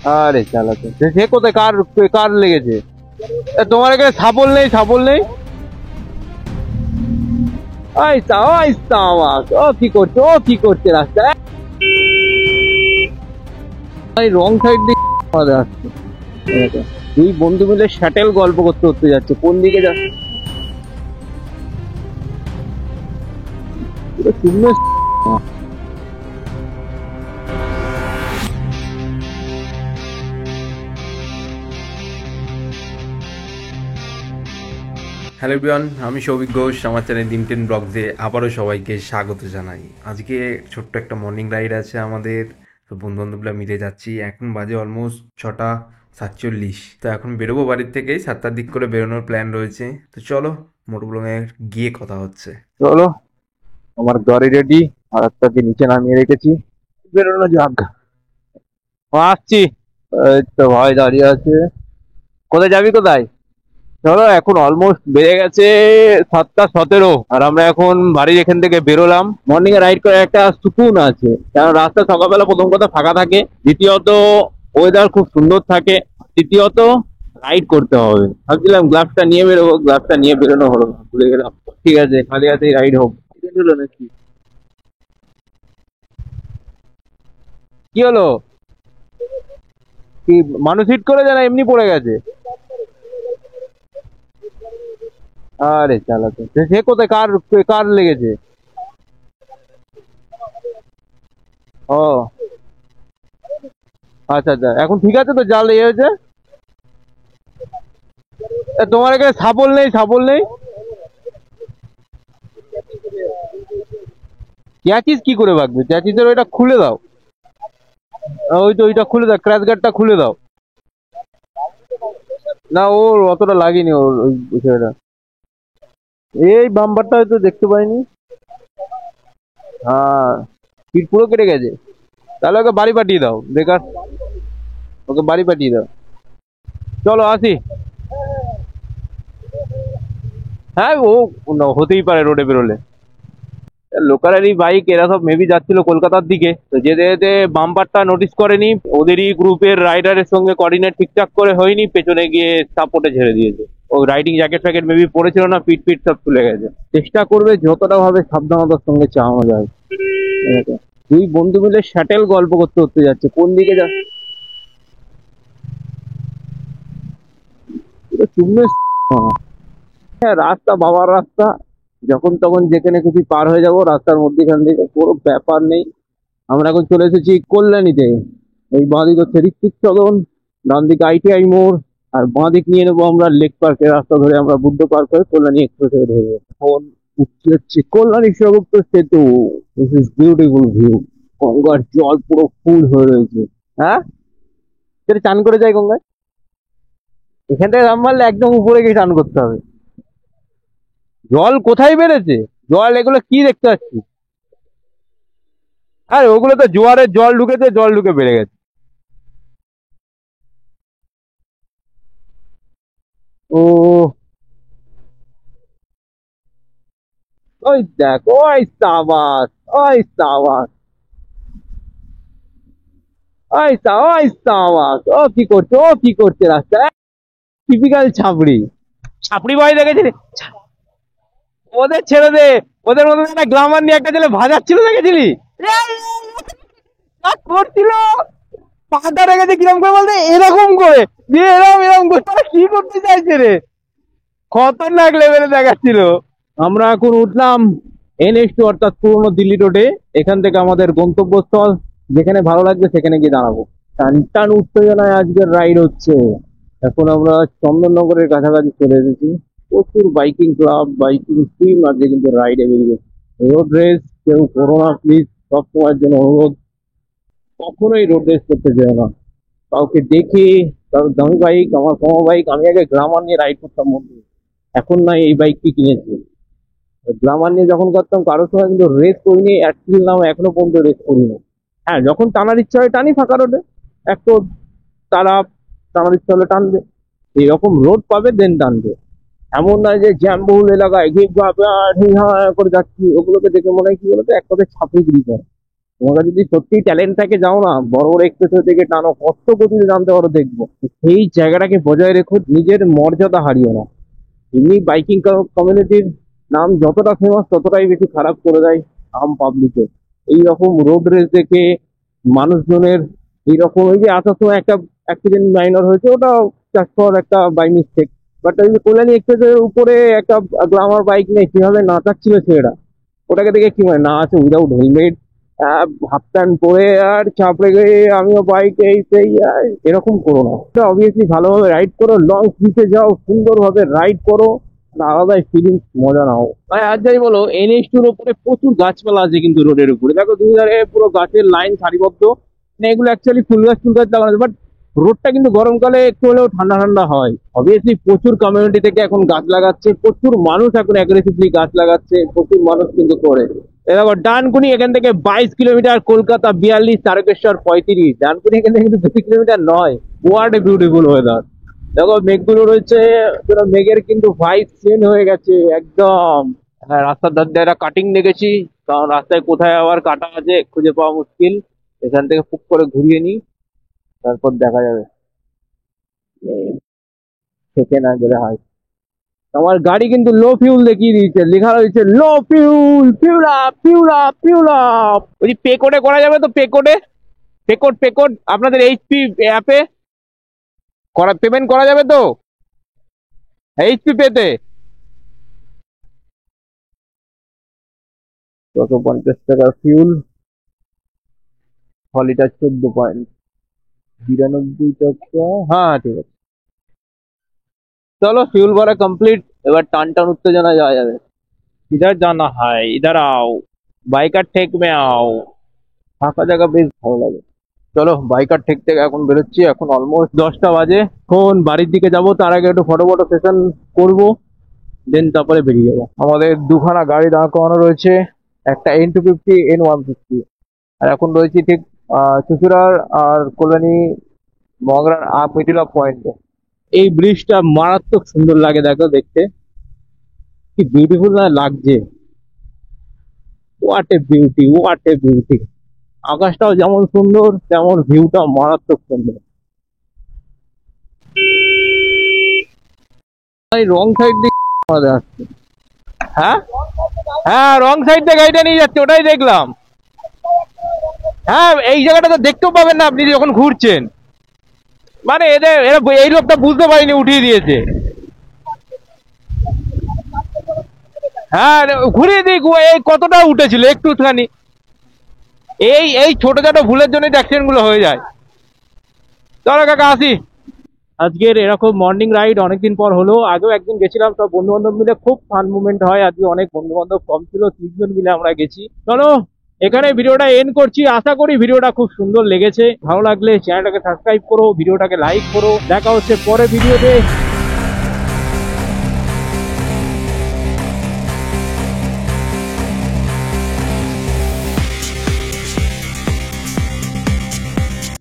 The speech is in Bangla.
আরে চালাতে সে কোথায় কার কার লেগেছে? তোমার এখানে সাপল নেই? সাপল নেই? আইসা আইসা আমার ও কি করছে? ও কি করছে রাস্তায়? রং সাইড দিয়ে আমাদের আসছে। দুই বন্ধু মিলে শ্যাটেল গল্প করতে করতে যাচ্ছে। কোন দিকে যাচ্ছে? শূন্য। হ্যালো এভরিওয়ান, আমি সৌভিক ঘোষ। আমার চ্যানেল ডিম10 ব্লগসে আবারও সবাইকে স্বাগত জানাই। আজকে ছোট্ট একটা মর্নিং রাইড আছে আমাদের, তো বন্ধুবান্ধবরা মিলে যাচ্ছি। এখন বাজে অলমোস্ট 6:47। তো এখন বেরোবো বাড়ির থেকে, 7টার দিক করে বেরোনোর প্ল্যান রয়েছে। তো চলো মোটর ব্লগে গিয়ে কথা হচ্ছে। চলো, আমার গাড়ি রেডি, আর একটাকে নিচে নামিয়ে রেখেছি, বেরোনো যাক। আসছি। এই তো ভাই দাঁড়িয়ে আছে। কোথায় যাবি কোথায়? চলো, এখন অলমোস্ট বেড়ে গেছে 7:17, আর আমরা এখন বাড়ির এখান থেকে বেরোলাম। মর্নিং এ রাইড করে একটা সুকুন আছে, কারণ রাস্তা সকালবেলা প্রথম কথা ফাঁকা থাকে, দ্বিতীয়ত ওয়েদার খুব সুন্দর থাকে, তৃতীয়ত রাইড করতে হবে। ভাবছিলাম গ্লাভসটা নিয়ে বেরোবো, গ্লাভসটা নিয়ে বেরোনো হলো না, ভুলে গেলাম। ঠিক আছে, খালি হাতেই রাইড হোক। হলো নাকি? কি হলো? কি মানুষ হিট করে যায় না এমনি পড়ে গেছে? আরে চালাতে সে কোথায় কার কার লেগেছে? ও আচ্ছা আচ্ছা, এখন ঠিক আছে তো? জাল ইয়ে হয়েছে? তোমার এখানে সাপল নেই? সাপল নেই? চ্যাচিস কি করে বাগবে? চ্যাচিসের ওইটা খুলে দাও। ওই তো ওইটা খুলে দাও, ক্র্যাশ গার্ডটা খুলে দাও। না, ওর অতটা লাগেনি, ওর ওই বিষয়টা। এই বাম্পারটা হয়তো দেখতে পাইনি। হ্যাঁ, পিঠ পুরো কেটে গেছে। তাহলে ওকে বাড়ি পাঠিয়ে দাও, বেকার। ওকে বাড়ি পাঠিয়ে দাও। চলো আসি। হ্যাঁ, ও হতেই পারে রোডে বেরোলে। লোকালেরই বাইক, এরা সব মেবি যাচ্ছিল কলকাতার দিকে, তো যেতে যেতে বাম্পারটা নোটিস করেনি, ওদেরই গ্রুপের রাইডারের সঙ্গে কোঅর্ডিনেট ঠিকঠাক করে হয়নি, পেছনে গিয়ে সাপোর্টে ঝেড়ে দিয়েছে। ও রাইডিং জ্যাকেট ফ্যাকেট মেবি পড়েছিল না, পিট পিট সব তুলে গেছে। চেষ্টা করবে যতটা ভাবে সাবধানতার সঙ্গে চালানো যায়। ঠিক আছে? দুই বন্ধু মিলে শ্যাটেল গল্প করতে করতে যাচ্ছে। কোন দিকে যাচ্ছে? চুম্বে। হ্যাঁ, রাস্তা বাবার রাস্তা, যখন তখন যেখানে খুশি পার হয়ে যাবো রাস্তার মধ্যেখান থেকে, কোনো ব্যাপার নেই। আমরা এখন চলে এসেছি কল্যাণীতে। এই বাঁদিক হচ্ছে ঋত্বিক সদন, ডান দিকে ITI মোড়, আর বাঁদিক নিয়ে নেবো আমরা লেক পার্কের রাস্তা ধরে, আমরা বুদ্ধ পার্ক হয়ে কল্যাণী এক্সপ্রেস হয়ে ধরবো। এখন উঠছে হচ্ছে কল্যাণী সেবকগুপ্ত সেতু। This is beautiful view. গঙ্গার জল পুরো ফুল হয়ে রয়েছে। হ্যাঁ, সেটা চান করে যায় গঙ্গায়। এখান থেকে রাম মারলে একদম উপরে গিয়ে চান করতে হবে। জল কোথায় বেড়েছে? জল এগুলো কি দেখতে পাচ্ছি? আরে ওগুলো তো জোয়ারের জল ঢুকেছে, জল ঢুকে বেড়ে গেছে। ও, ওই দেখ, ওই সাবাস, ওই সাবাস, ওই সাবাস। ও কি করছে? ও কি করছে রাস্তায়? টিপিক্যাল ছাপড়ি। ছাপড়ি ভাই দেখেছিলি? ওদের ছেড়ে দে। ওদের মধ্যে একটা গ্লামার নিয়ে একটা ছেলে ভাজাচ্ছিল, দেখেছিলি? করছিল, পাটা রেখেছে কিরম করে বলতে, এরকম করে দিয়ে এরকম এরকম করে। তারা কি করতে চাইছে রে? খতরনাক লেভেলে দেখাচ্ছিল। আমরা এখন উঠলাম NH2, অর্থাৎ পুরনো দিল্লি রোডে। এখান থেকে আমাদের গন্তব্যস্থল, যেখানে ভালো লাগবে সেখানে গিয়ে দাঁড়াবো। টান টান উত্তেজনায় আজকের রাইড হচ্ছে। এখন আমরা চন্দননগরের কাছাকাছি চলে এসেছি। প্রচুর বাইকিং ক্লাব, বাইকিং টিম আজকে কিন্তু রাইডে বেরিয়ে গেছে। রোড রেস কেউ করো না প্লিজ, সব সময়ের জন্য অনুরোধ, কখনোই রোড রেস করতে যেও না। কাউকে দেখে, কারোর দামি বাইক, আমার কমা বাইক, আমি আগে গ্লামার নিয়ে রাইড করতাম বন্ধু, এখন না এই বাইকটি কিনেছি। গ্লামার নিয়ে যখন করতাম কারোর সঙ্গে কিন্তু রেস করিনি, অ্যাক্সিল নাম এখনো পর্যন্ত রেস করিনি। হ্যাঁ, যখন টানার ইচ্ছা হয় টানি ফাঁকা রোডে, একটু তারা টানার ইচ্ছা হলে টানবে। এইরকম রোড পাবে দেন টানবে। এমন নয় যে জ্যামবহুল এলাকায় ঘিপ ঘাপ করে যাচ্ছি, ওগুলোকে দেখে মনে হয় কি বলতো, এক কথায় ছাপিয়ে গিরি করে। তোমার যদি সত্যি ট্যালেন্ট থাকে যাও না, বড় বড় এক্সপ্রেসওয়ে থেকে টানো, কত গতিতে জানতে পারো দেখবো। সেই জায়গাটাকে বজায় রেখো, নিজের মর্যাদা হারিও না। এমনি বাইকিং কমিউনিটির নাম যতটা ফেমাস ততটাই বেশি খারাপ করে দেয় আম পাবলিকে। এইরকম রোড রেস দেখে মানুষজনের এইরকম, ওই যে আসার সময় একটা অ্যাক্সিডেন্ট মাইনর হয়েছে, ওটা জাস্ট ফর একটা বাই মিস্টেক। বাট ওই যে কল্যাণী এক্সপ্রেসের উপরে একটা গ্লামার বাইক নেই, কিভাবে নাচাচ্ছিল ছেলেরা, ওটাকে দেখে কি মানে না আছে উইদাউট হেলমেট, হাফ প্যান্ট পরে আর চাপড়ে গিয়ে আমিও বাইক এই সেই, এরকম করো না। অবভিয়াসলি ভালোভাবে রাইড করো, লং ট্রিপে যাও, সুন্দরভাবে রাইড করো, আলাদাই ফিলিংস, মজা নাও। ভাই আর যাই বলো, NH2-র উপরে প্রচুর গাছপালা আছে, কিন্তু রোডের উপরে দেখো দুই ধারে পুরো গাছের লাইন সারিবদ্ধ। মানে এগুলো অ্যাকচুয়ালি ফুল গাছ লাগানো, বাট রোডটা কিন্তু গরমকালে একটু হলেও ঠান্ডা ঠান্ডা হয়। অবভিয়াসলি প্রচুর কমিউনিটি থেকে এখন গাছ লাগাচ্ছে, প্রচুর মানুষ এখন অ্যাগ্রেসিভলি গাছ লাগাচ্ছে, প্রচুর মানুষ কিন্তু করে। দেখো ডানকুনি এখান থেকে 22 কিলোমিটার, কলকাতা 42, তারকেশ্বর 35। ডানকুনি এখান থেকে কিন্তু 2 কিলোমিটার নয়। What a beautiful weather. দেখো মেঘগুলো রয়েছে, পুরো মেঘের কিন্তু ভাইব চেঞ্জ হয়ে গেছে একদম। হ্যাঁ, রাস্তার ধার দিয়ে একটা কাটিং দেখেছি, কারণ রাস্তায় কোথায় আবার কাটা আছে খুঁজে পাওয়া মুশকিল। এখান থেকে ফুক করে ঘুরিয়ে নিই, তারপর দেখা যাবে। থেকে না গেলে হয়। আমার গাড়ি কিন্তু লো ফিউল দেখিয়ে দিয়েছে, লেখা রয়েছে low fuel, fuel up, fuel up, fuel up. ওই পে কোডে করা যাবে তো? পে কোডে, পে কোড আপনাদের HP অ্যাপে করা, পেমেন্ট করা যাবে তো HP পেতে? 250 টাকা ফিউল, 6 লিটার 14.92 টাকা। হ্যাঁ ঠিক আছে, চলো ফিউল ভরা কমপ্লিট। এবার টান টান উত্তেজনা যাওয়া যাবে। इधर जाना है, इधर आओ, বাইকার ঠেক মে আও। ফাঁকা জায়গা বেশ ভালো লাগে। চলো বাইকার ঠেক থেকে এখন বেরোচ্ছি, এখন অলমোস্ট 10টা বাজে। এখন বাড়ির দিকে যাব, তার আগে একটু ফটো সেশন করবো, দেন তারপরে বেরিয়ে যাবো। আমাদের দুখানা গাড়ি দাঁড় করানো রয়েছে, একটা N250, N150। আর এখন রয়েছি ঠিক চুচুড়ার আর কল্যাণী মগরার আপ মিডিল অফ পয়েন্টে। এই ব্রিজটা মারাত্মক সুন্দর লাগে, দেখো দেখতে কি বিউটিফুল না লাগছে। What a beauty, what a beauty. আকাশটাও যেমন সুন্দর, তেমন ভিউটা মারাত্মক সুন্দর। রং সাইড দিয়ে আমাদের আসছে। হ্যাঁ হ্যাঁ, রং সাইড দিয়ে গাড়িটা নিয়ে যাচ্ছে, ওটাই দেখলাম। হ্যাঁ, এই জায়গাটা তো দেখতেও পাবেন না আপনি যখন ঘুরছেন। মানে এদের এরা এই লোকটা বুঝতে পারিনি, উঠিয়ে দিয়েছে। হ্যাঁ ঘুরিয়ে দিই, এই কতটা উঠেছিল একটুখানি। এই এই ছোটখাটো ভুলের জন্য অ্যাক্সিডেন্ট গুলো হয়ে যায়। চলো কাকা আসি। আজকের এরকম মর্নিং রাইড অনেকদিন পর হলো, আগেও একদিন গেছিলাম, সব বন্ধু বান্ধব মিলে, খুব ফান মুভমেন্ট হয়। আজকে অনেক বন্ধু বান্ধব কম ছিল, 30 জন মিলে আমরা গেছি। চলো এখানে ভিডিওটা এন্ড করছি, আশা করি ভিডিওটা খুব সুন্দর লেগেছে। ভালো লাগলে চ্যানেলটাকে সাবস্ক্রাইব করো, ভিডিওটাকে লাইক করো। দেখা হচ্ছে পরে ভিডিওতে।